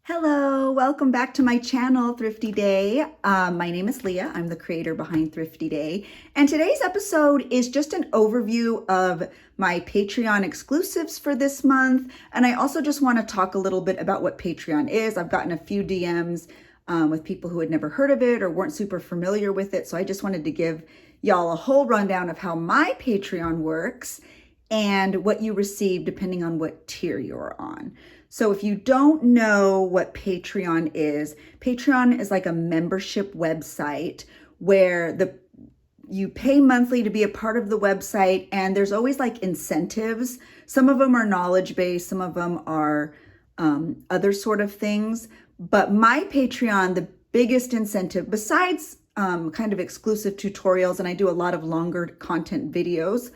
Hello, welcome back to my channel, Thrifty Day. My name is Leah. I'm the creator behind Thrifty Day. And today's episode is just an overview of my Patreon exclusives for this month. And I also just want to talk a little bit about what Patreon is. I've gotten a few DMs with people who had never heard of it or weren't super familiar with it. So I just wanted to give y'all a whole rundown of how my Patreon works and what you receive depending on what tier you're on. So if you don't know what Patreon is like a membership website where you pay monthly to be a part of the website, and there's always like incentives. Some of them are knowledge-based, some of them are other sort of things. But my Patreon, the biggest incentive, besides kind of exclusive tutorials, and I do a lot of longer content videos,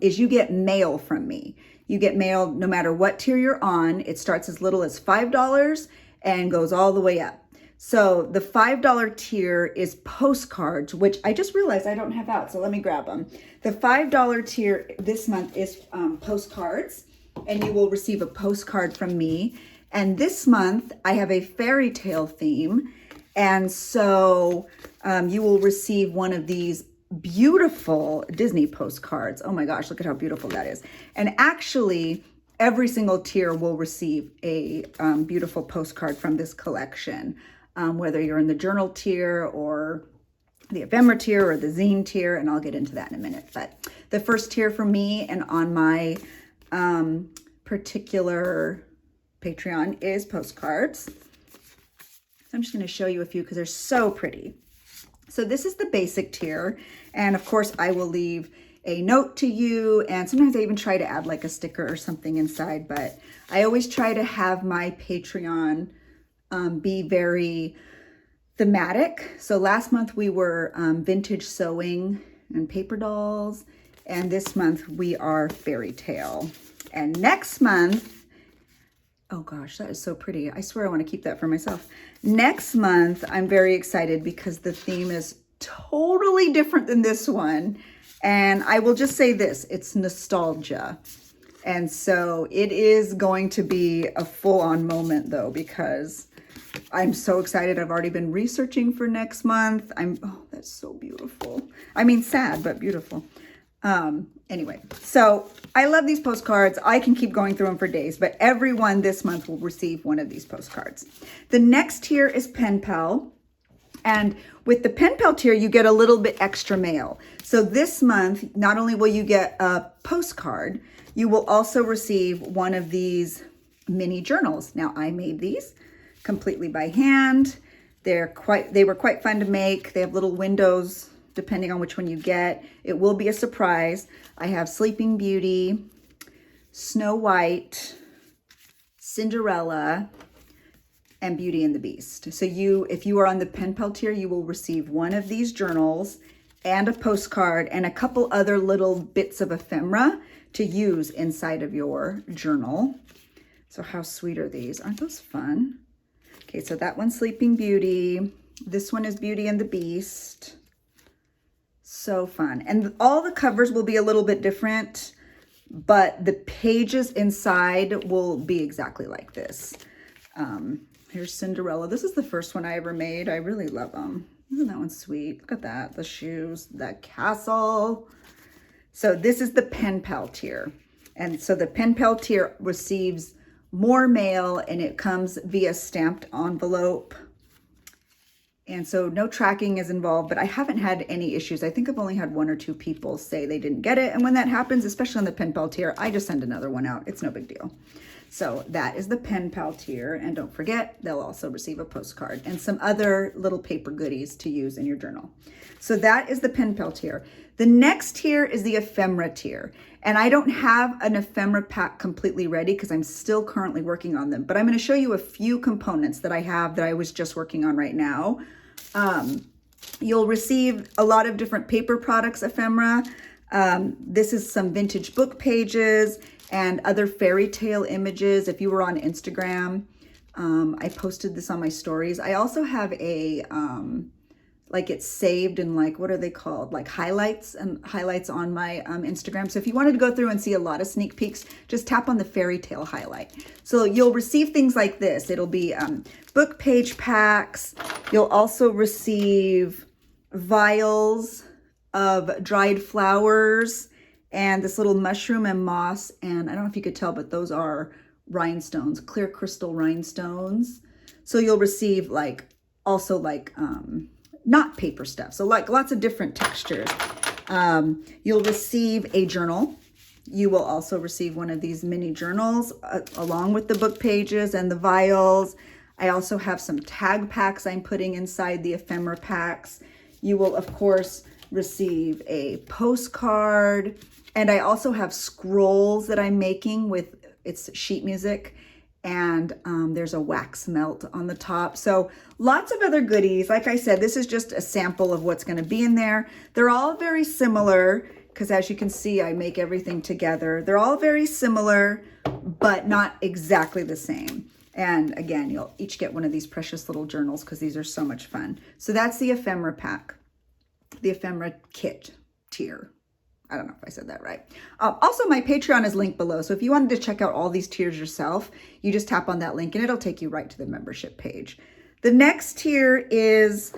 is you get mail from me. You get mail no matter what tier you're on. It starts as little as $5 and goes all the way up. So the $5 tier is postcards, which I just realized I don't have out, so let me grab them. The $5 tier this month is postcards, and you will receive a postcard from me. And this month I have a Fairytale theme, and so you will receive one of these beautiful Disney postcards. Oh my gosh, look at how beautiful that is. And actually, every single tier will receive a beautiful postcard from this collection, whether you're in the journal tier or the ephemera tier or the zine tier, and I'll get into that in a minute. But the first tier for me and on my particular Patreon is postcards. So I'm just going to show you a few because they're so pretty. So this is the basic tier, and of course I will leave a note to you, and sometimes I even try to add like a sticker or something inside, but I always try to have my Patreon be very thematic. So last month we were vintage sewing and paper dolls, and this month we are Fairytale. And next month, oh gosh, that is so pretty. I swear I want to keep that for myself. Next month, I'm very excited because the theme is totally different than this one. And I will just say this, it's nostalgia. And so it is going to be a full-on moment though, because I'm so excited. I've already been researching for next month. Oh, that's so beautiful. I mean, sad, but beautiful. Anyway, so I love these postcards. I can keep going through them for days, but everyone this month will receive one of these postcards. The next tier is Pen Pal. And with the Pen Pal tier, you get a little bit extra mail. So this month, not only will you get a postcard, you will also receive one of these mini journals. Now, I made these completely by hand. They were quite fun to make. They have little windows depending on which one you get. It will be a surprise. I have Sleeping Beauty, Snow White, Cinderella, and Beauty and the Beast. So if you are on the Pen Pal tier, you will receive one of these journals and a postcard and a couple other little bits of ephemera to use inside of your journal. So how sweet are these? Aren't those fun? Okay, so that one's Sleeping Beauty. This one is Beauty and the Beast. So fun. And all the covers will be a little bit different, but the pages inside will be exactly like this. Here's Cinderella. This is the first one I ever made. I really love them. Isn't that one sweet? Look at that. The shoes, that castle. So this is the Pen Pal tier. And so the Pen Pal tier receives more mail, and it comes via stamped envelope. And so no tracking is involved, but I haven't had any issues. I think I've only had one or two people say they didn't get it. And when that happens, especially on the Pen Pal tier, I just send another one out. It's no big deal. So that is the Pen Pal tier. And don't forget, they'll also receive a postcard and some other little paper goodies to use in your journal. So that is the Pen Pal tier. The next tier is the ephemera tier. And I don't have an ephemera pack completely ready because I'm still currently working on them. But I'm going to show you a few components that I have that I was just working on right now. You'll receive a lot of different paper products ephemera. This is some vintage book pages and other fairy tale images. If you were on Instagram, I posted this on my stories. I also have like it's saved in like, what are they called? Like highlights on my Instagram. So if you wanted to go through and see a lot of sneak peeks, just tap on the Fairytale highlight. So you'll receive things like this. It'll be book page packs. You'll also receive vials of dried flowers and this little mushroom and moss. And I don't know if you could tell, but those are rhinestones, clear crystal rhinestones. So you'll receive like, also like, not paper stuff. So like lots of different textures. You'll receive a journal. You will also receive one of these mini journals along with the book pages and the vials. I also have some tag packs I'm putting inside the ephemera packs. You will, of course, receive a postcard. And I also have scrolls that I'm making with, it's sheet music. And there's a wax melt on the top. So lots of other goodies. Like I said, this is just a sample of what's going to be in there. They're all very similar because as you can see, I make everything together. They're all very similar, but not exactly the same. And again, you'll each get one of these precious little journals because these are so much fun. So that's the ephemera pack, the ephemera kit tier. I don't know if I said that right. Also, my Patreon is linked below. So if you wanted to check out all these tiers yourself, you just tap on that link and it'll take you right to the membership page. The next tier is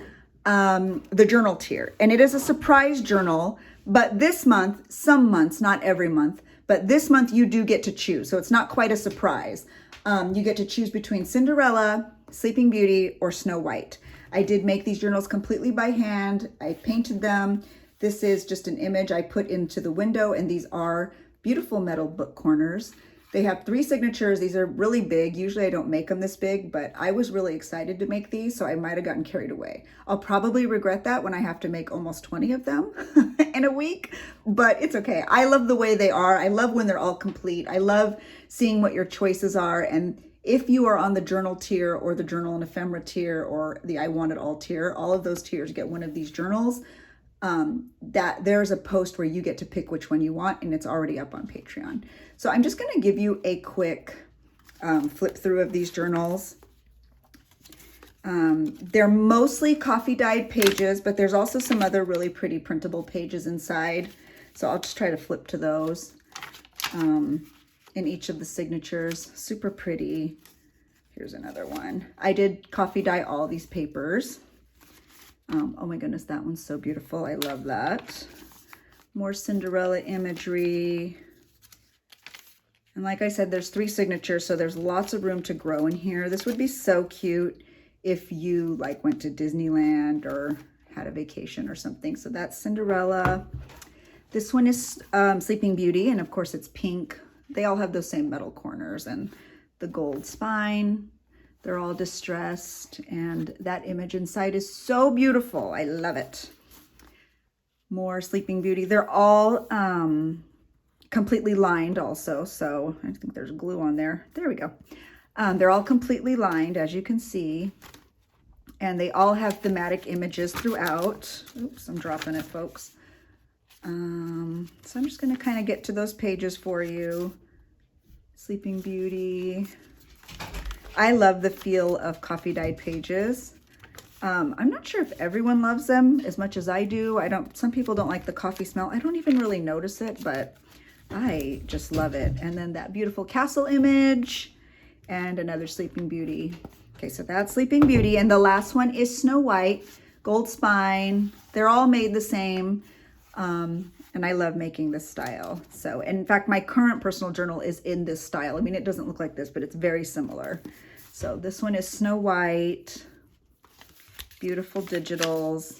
the journal tier. And it is a surprise journal. But this month, some months, not every month, but this month you do get to choose. So it's not quite a surprise. You get to choose between Cinderella, Sleeping Beauty, or Snow White. I did make these journals completely by hand. I painted them. This is just an image I put into the window, and these are beautiful metal book corners. They have 3 signatures. These are really big. Usually I don't make them this big, but I was really excited to make these, so I might have gotten carried away. I'll probably regret that when I have to make almost 20 of them in a week, but it's okay. I love the way they are. I love when they're all complete. I love seeing what your choices are, and if you are on the journal tier or the journal and ephemera tier or the I Want It All tier, all of those tiers get one of these journals. That there's a post where you get to pick which one you want, and it's already up on Patreon. So I'm just going to give you a quick flip through of these journals. They're mostly coffee dyed pages, but there's also some other really pretty printable pages inside. So I'll just try to flip to those in each of the signatures. Super pretty. Here's another one. I did coffee dye all these papers. Oh my goodness, that one's so beautiful. I love that. More Cinderella imagery. And like I said, there's 3 signatures, so there's lots of room to grow in here. This would be so cute if you like went to Disneyland or had a vacation or something. So that's Cinderella. This one is Sleeping Beauty, and of course it's pink. They all have those same metal corners and the gold spine. They're all distressed, and that image inside is so beautiful. I love it. More Sleeping Beauty. They're all completely lined also, so I think there's glue on there. There we go. They're all completely lined, as you can see, and they all have thematic images throughout. Oops, I'm dropping it, folks. So I'm just going to kind of get to those pages for you. Sleeping Beauty. I love the feel of coffee dyed pages. I'm not sure if everyone loves them as much as I do. Some people don't like the coffee smell. I don't even really notice it, but I just love it. And then that beautiful castle image and another Sleeping Beauty. Okay, so that's Sleeping Beauty. And the last one is Snow White, gold spine. They're all made the same. And I love making this style. So, in fact, my current personal journal is in this style. I mean, it doesn't look like this, but it's very similar. So this one is Snow White. Beautiful digitals.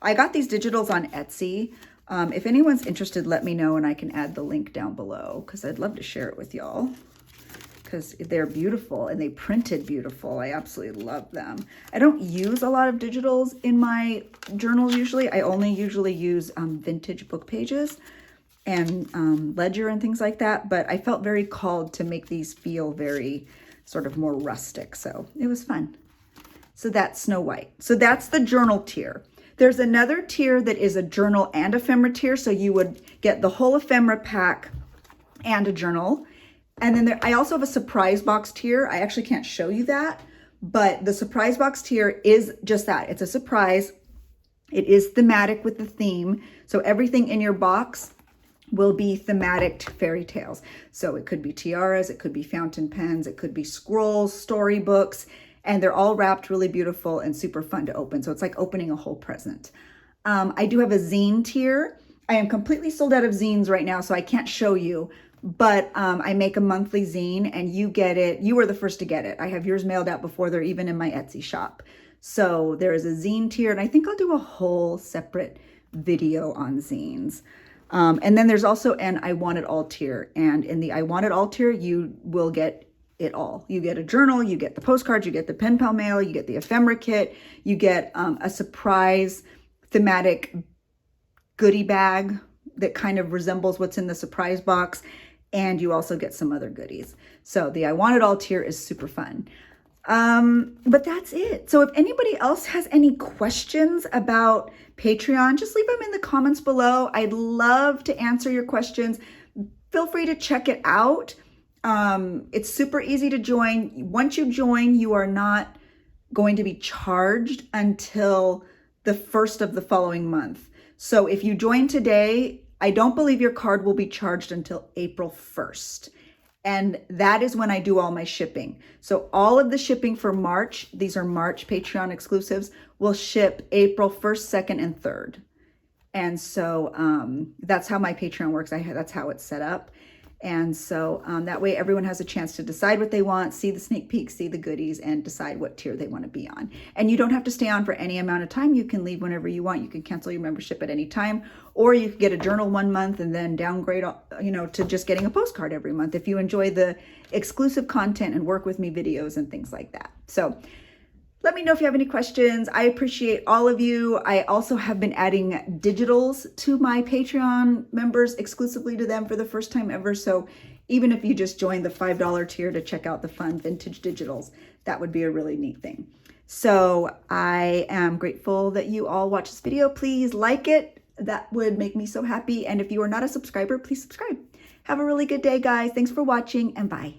I got these digitals on Etsy. If anyone's interested, let me know and I can add the link down below because I'd love to share it with y'all. Because they're beautiful and they printed beautiful. I absolutely love them. I don't use a lot of digitals in my journals usually. I only usually use vintage book pages and ledger and things like that. But I felt very called to make these feel very sort of more rustic. So it was fun. So that's Snow White. So that's the journal tier. There's another tier that is a journal and ephemera tier. So you would get the whole ephemera pack and a journal. And then I also have a surprise box tier. I actually can't show you that, but the surprise box tier is just that. It's a surprise. It is thematic with the theme. So everything in your box will be thematic fairy tales. So it could be tiaras, it could be fountain pens, it could be scrolls, storybooks, and they're all wrapped really beautiful and super fun to open. So it's like opening a whole present. I do have a zine tier. I am completely sold out of zines right now, so I can't show you, but I make a monthly zine and you get it. You were the first to get it. I have yours mailed out before they're even in my Etsy shop. So there is a zine tier, and I think I'll do a whole separate video on zines. And then there's also an I Want It All tier. And in the I Want It All tier, you will get it all. You get a journal, you get the postcards, you get the pen pal mail, you get the ephemera kit, you get a surprise thematic goodie bag that kind of resembles what's in the surprise box. And you also get some other goodies. So the I Want It All tier is super fun. But that's it. So if anybody else has any questions about Patreon, just leave them in the comments below. I'd love to answer your questions. Feel free to check it out. It's super easy to join. Once you join, you are not going to be charged until the first of the following month. So if you join today, I don't believe your card will be charged until April 1st. And that is when I do all my shipping. So all of the shipping for March, these are March Patreon exclusives, will ship April 1st, 2nd, and 3rd. And so that's how my Patreon works. That's how it's set up. And so that way everyone has a chance to decide what they want, see the sneak peek, see the goodies, and decide what tier they want to be on. And you don't have to stay on for any amount of time. You can leave whenever you want. You can cancel your membership at any time, or you can get a journal 1 month and then downgrade, to just getting a postcard every month if you enjoy the exclusive content and work with me videos and things like that. So let me know if you have any questions. I appreciate all of you. I also have been adding digitals to my Patreon members, exclusively to them for the first time ever. So even if you just join the $5 tier to check out the fun vintage digitals, that would be a really neat thing. So I am grateful that you all watch this video. Please like it. That would make me so happy. And if you are not a subscriber, please subscribe. Have a really good day, guys. Thanks for watching, and bye.